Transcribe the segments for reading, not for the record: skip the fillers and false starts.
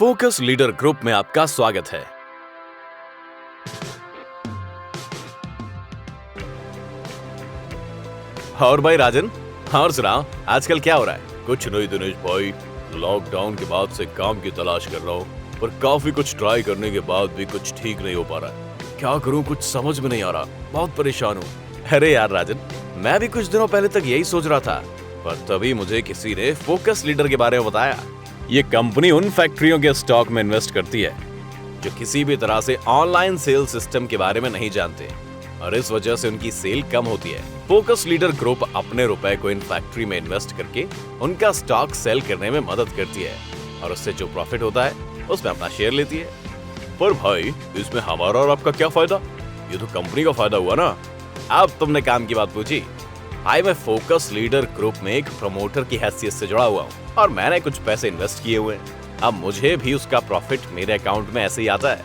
Focus leader group में आपका स्वागत है। और भाई राजन, और सुनाओ आजकल क्या हो रहा है? कुछ नहीं दिनेश भाई, लॉकडाउन के बाद से काम की तलाश कर रहा हूँ, पर काफी कुछ ट्राई करने के बाद भी कुछ ठीक नहीं हो पा रहा है। क्या करूँ, कुछ समझ में नहीं आ रहा, बहुत परेशान हूँ। अरे यार राजन, मैं भी कुछ दिनों पहले तक यही सोच रहा था, पर तभी मुझे किसी ने फोकस लीडर के बारे में बताया। ये कंपनी उन फैक्ट्रियों के स्टॉक में इन्वेस्ट करती है जो किसी भी तरह से ऑनलाइन सेल सिस्टम के बारे में नहीं जानते, और इस वजह से उनकी सेल कम होती है। फोकस लीडर ग्रुप अपने रुपए को इन फैक्ट्री में इन्वेस्ट करके उनका स्टॉक सेल करने में मदद करती है, और उससे जो प्रॉफिट होता है उसमें अपना शेयर लेती है। पर भाई, इसमें हमारा और आपका क्या फायदा? ये तो कंपनी का फायदा हुआ ना। अब तुमने काम की बात पूछी। भाई, मैं फोकस लीडर ग्रुप में एक प्रमोटर की हैसियत से जुड़ा हुआ हूँ, और मैंने कुछ पैसे इन्वेस्ट किए हुए हैं। अब मुझे भी उसका प्रॉफिट मेरे अकाउंट में ऐसे ही आता है,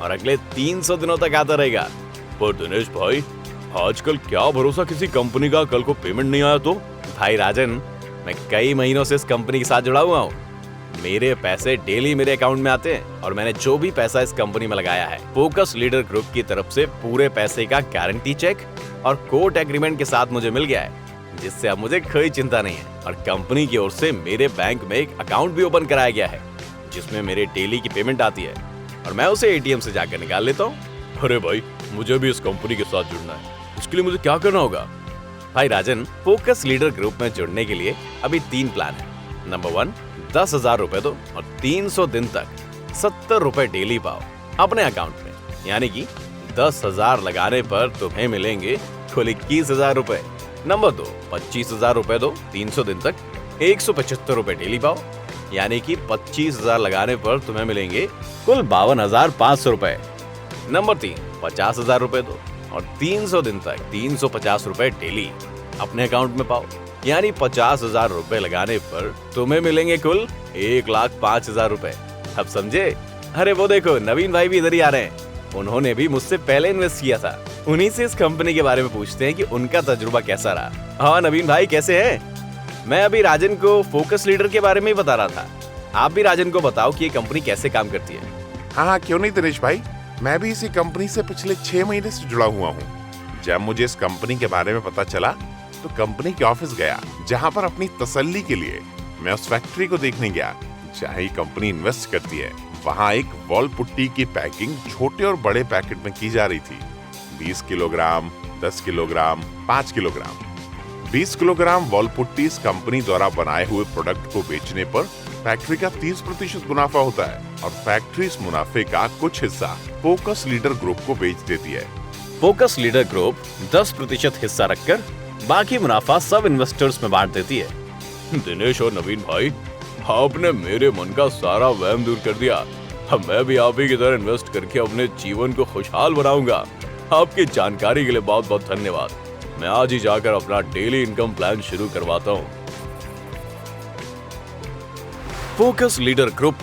और अगले 300 दिनों तक आता रहेगा। पर दिनेश भाई, आजकल क्या भरोसा किसी कंपनी का, कल को पेमेंट नहीं आया तो? भाई राजन, मैं कई महीनों से इस कंपनी के साथ जुड़ा हुआ हूँ। मेरे पैसे डेली मेरे अकाउंट में आते हैं, और मैंने जो भी पैसा इस कंपनी में लगाया है, फोकस लीडर ग्रुप की तरफ से पूरे पैसे का गारंटी चेक और कोर्ट एग्रीमेंट के साथ मुझे मिल गया है, जिससे अब मुझे कोई चिंता नहीं है। और कंपनी की ओर से मेरे बैंक में एक अकाउंट भी ओपन कराया गया है, जिसमें मेरे डेली की पेमेंट आती है, और मैं उसे एटीएम से जाकर निकाल लेता हूँ। अरे भाई, मुझे भी इस कंपनी के साथ जुड़ना है। इसके लिए मुझे क्या करना होगा? भाई राजन, फोकस लीडर ग्रुप में जुड़ने के लिए अभी 3 प्लान है। नंबर 1, 10,000 रुपए दो और 300 दिन तक 70 रुपए डेली पाओ अपने अकाउंट में, यानी कि 10,000 लगाने पर तुम्हें मिलेंगे कुल 21,000 रुपए। नंबर 2, 25,000 रुपए दो, 300 दिन तक 175 रुपए डेली पाओ, यानी कि 25,000 लगाने पर तुम्हें मिलेंगे कुल 52,500 रुपए। नंबर 3, 50,000 रुपए दो और 300 दिन तक 350 रुपए डेली अपने अकाउंट में पाओ, यानी 50,000 रुपए लगाने पर तुम्हें मिलेंगे कुल 1,05,000 रुपए। अब समझे? अरे वो देखो, नवीन भाई भी इधर ही आ रहे हैं। उन्होंने भी मुझसे पहले इन्वेस्ट किया था। उन्हीं से इस कंपनी के बारे में पूछते हैं कि उनका तजुर्बा कैसा रहा। हाँ नवीन भाई, कैसे हैं? मैं अभी राजन को फोकस लीडर के बारे में ही बता रहा था। आप भी राजन को बताओ कि ये कंपनी कैसे काम करती है। हाँ, क्यों नहीं दिनेश भाई, मैं भी इसी कंपनी से पिछले 6 महीने से जुड़ा हुआ हूँ। जब मुझे इस कंपनी के बारे में पता चला तो कंपनी के ऑफिस गया, जहाँ पर अपनी तसल्ली के लिए मैं उस फैक्ट्री को देखने गया जहाँ ये कंपनी इन्वेस्ट करती है। वहाँ एक वॉल पुट्टी की पैकिंग छोटे और बड़े पैकेट में की जा रही थी। 20 kilogram, 10 kilogram, 5 kilogram. 20 kilogram wall putty इस कंपनी द्वारा बनाए हुए प्रोडक्ट को बेचने पर फैक्ट्री का 30% मुनाफा होता है, और फैक्ट्री इस मुनाफे का कुछ हिस्सा फोकस लीडर ग्रुप को बेच देती है। फोकस लीडर ग्रुप 10% हिस्सा रखकर बाकी मुनाफा सब इन्वेस्टर्स में बांट देती है। दिनेश और नवीन भाई, आपने मेरे मन का सारा वहम दूर कर दिया। अब मैं भी आप ही की तरह इन्वेस्ट करके अपने जीवन को खुशहाल बनाऊंगा। आपकी जानकारी के लिए बहुत बहुत धन्यवाद। मैं आज ही जाकर अपना डेली इनकम प्लान शुरू करवाता हूँ। Focus leader group